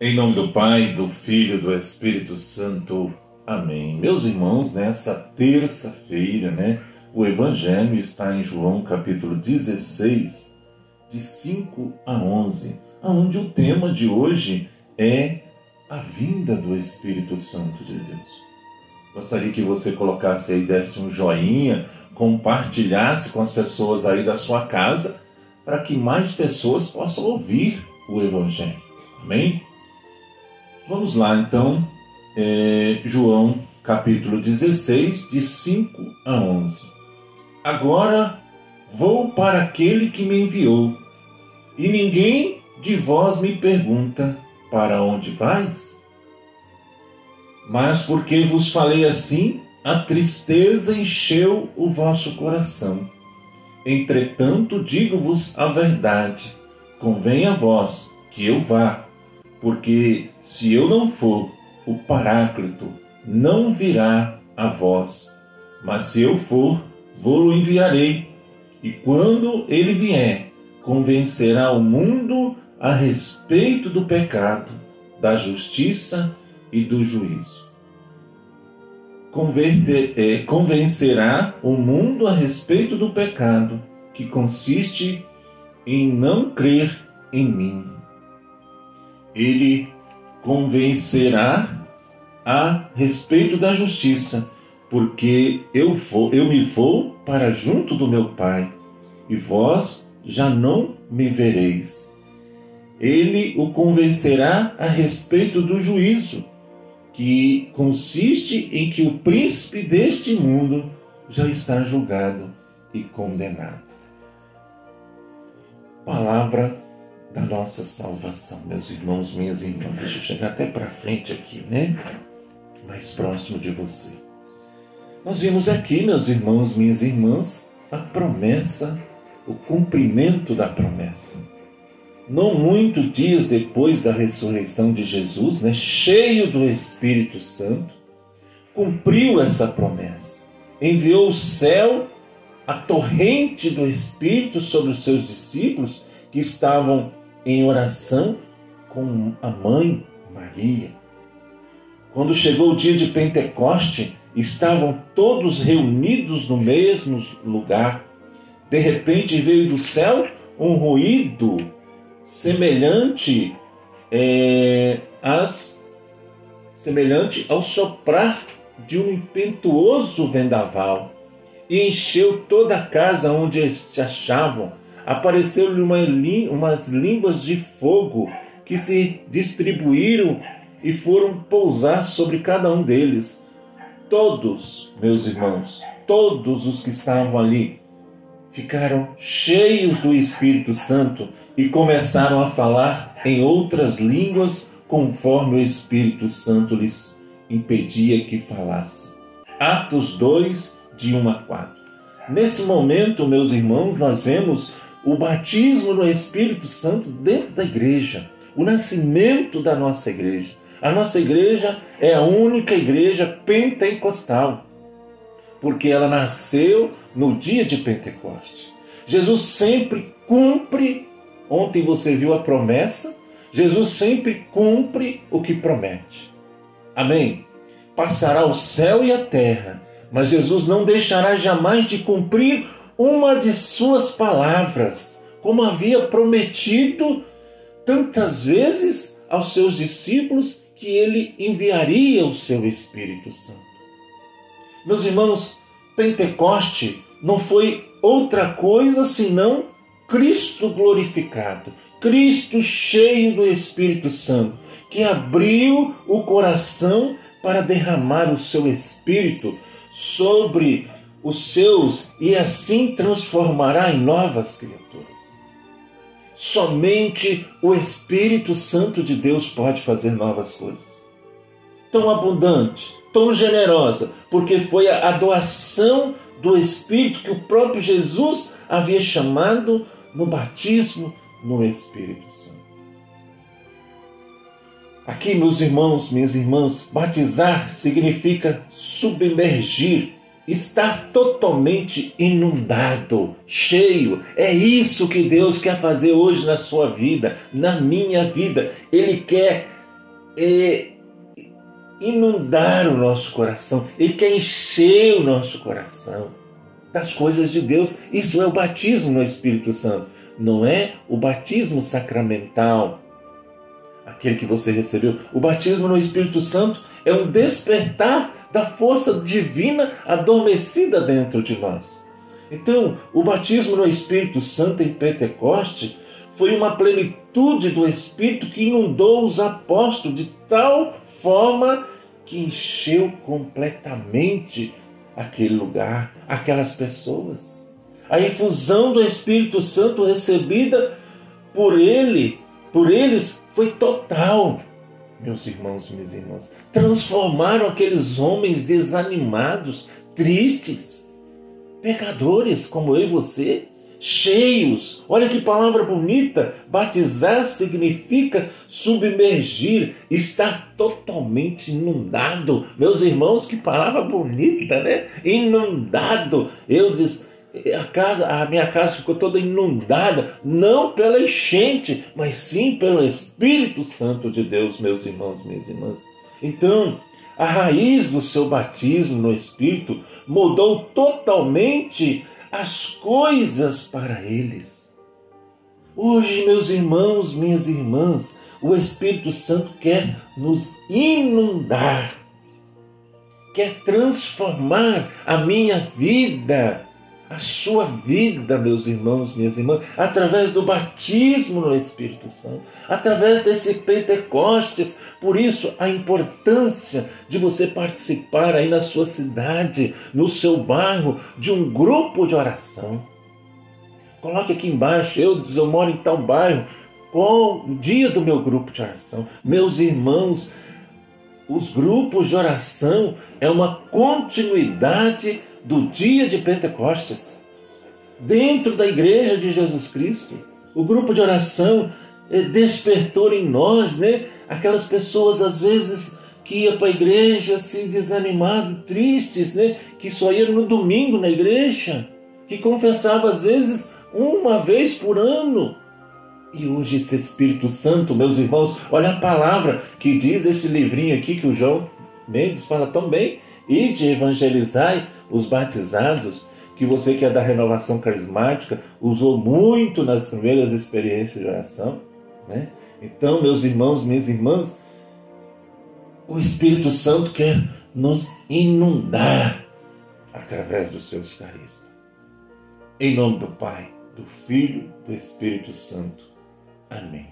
Em nome do Pai, do Filho e do Espírito Santo. Amém. Meus irmãos, nessa terça-feira, o Evangelho está em João capítulo 16, de 5 a 11, onde o tema de hoje é a vinda do Espírito Santo de Deus. Gostaria que você colocasse aí, desse um joinha, compartilhasse com as pessoas aí da sua casa, para que mais pessoas possam ouvir o Evangelho. Amém? Vamos lá, então, João, capítulo 16, de 5 a 11. Agora vou para aquele que me enviou, e ninguém de vós me pergunta, para onde vais? Mas porque vos falei assim, a tristeza encheu o vosso coração. Entretanto, digo-vos a verdade, convém a vós que eu vá, porque se eu não for, o Paráclito não virá a vós, mas se eu for, vou-lo enviarei, e quando ele vier, convencerá o mundo a respeito do pecado, da justiça e do juízo. Convencerá o mundo a respeito do pecado, que consiste em não crer em mim. Ele convencerá a respeito da justiça, porque eu me vou para junto do meu Pai, e vós já não me vereis. Ele o convencerá a respeito do juízo, que consiste em que o príncipe deste mundo já está julgado e condenado. Palavra da nossa salvação, meus irmãos, minhas irmãs. Deixa eu chegar até para frente aqui, mais próximo de você. Nós vimos aqui, meus irmãos, minhas irmãs, a promessa, o cumprimento da promessa. Não muitos dias depois da ressurreição de Jesus, cheio do Espírito Santo, cumpriu essa promessa. Enviou o céu, a torrente do Espírito sobre os seus discípulos que estavam em oração com a mãe Maria. Quando chegou o dia de Pentecoste, estavam todos reunidos no mesmo lugar. De repente veio do céu um ruído semelhante ao soprar de um impetuoso vendaval, e encheu toda a casa onde eles se achavam. Apareceu-lhe umas línguas de fogo que se distribuíram e foram pousar sobre cada um deles. Todos, meus irmãos, todos os que estavam ali ficaram cheios do Espírito Santo e começaram a falar em outras línguas conforme o Espírito Santo lhes impedia que falassem. Atos 2, de 1 a 4. Nesse momento, meus irmãos, nós vemos o batismo no Espírito Santo dentro da igreja, o nascimento da nossa igreja. A nossa igreja é a única igreja pentecostal, porque ela nasceu no dia de Pentecoste. Jesus sempre cumpre, ontem você viu a promessa, Jesus sempre cumpre o que promete. Amém? Passará o céu e a terra, mas Jesus não deixará jamais de cumprir uma de suas palavras, como havia prometido tantas vezes aos seus discípulos, que ele enviaria o seu Espírito Santo. Meus irmãos, Pentecoste não foi outra coisa senão Cristo glorificado, Cristo cheio do Espírito Santo, que abriu o coração para derramar o seu Espírito sobre os seus e assim transformará em novas criaturas. Somente o Espírito Santo de Deus pode fazer novas coisas. Tão abundante, tão generosa, porque foi a doação do Espírito que o próprio Jesus havia chamado no batismo no Espírito Santo. Aqui, meus irmãos, minhas irmãs, batizar significa submergir, estar totalmente inundado, cheio. É isso que Deus quer fazer hoje na sua vida, na minha vida. Ele quer inundar o nosso coração. Ele quer encher o nosso coração das coisas de Deus. Isso é o batismo no Espírito Santo. Não é o batismo sacramental, aquele que você recebeu. O batismo no Espírito Santo é um despertar da força divina adormecida dentro de nós. Então, o batismo no Espírito Santo em Pentecoste foi uma plenitude do Espírito que inundou os apóstolos de tal forma que encheu completamente aquele lugar, aquelas pessoas. A infusão do Espírito Santo recebida por eles, foi total. Meus irmãos e minhas irmãs, transformaram aqueles homens desanimados, tristes, pecadores como eu e você, cheios. Olha que palavra bonita! Batizar significa submergir, estar totalmente inundado. Meus irmãos, que palavra bonita, né? Inundado. Eu disse, a minha casa ficou toda inundada, não pela enchente, mas sim pelo Espírito Santo de Deus, meus irmãos, minhas irmãs. Então, a raiz do seu batismo no Espírito mudou totalmente as coisas para eles. Hoje, meus irmãos, minhas irmãs, o Espírito Santo quer nos inundar, quer transformar a minha vida, a sua vida, meus irmãos, minhas irmãs, através do batismo no Espírito Santo, através desse Pentecostes. Por isso, a importância de você participar aí na sua cidade, no seu bairro, de um grupo de oração. Coloque aqui embaixo, eu moro em tal bairro, qual o dia do meu grupo de oração? Meus irmãos, os grupos de oração é uma continuidade do dia de Pentecostes, dentro da igreja de Jesus Cristo. O grupo de oração despertou em nós, né? Aquelas pessoas às vezes que iam para a igreja assim desanimado, tristes, né? Que só iam no domingo na igreja, que confessava às vezes uma vez por ano. E hoje esse Espírito Santo, meus irmãos, olha a palavra que diz esse livrinho aqui que o João Mendes fala tão bem, e de evangelizar os batizados, que você que é da renovação carismática usou muito nas primeiras experiências de oração, né? Então, meus irmãos, minhas irmãs, o Espírito Santo quer nos inundar através dos seus carismas. Em nome do Pai, do Filho, do Espírito Santo. Amém.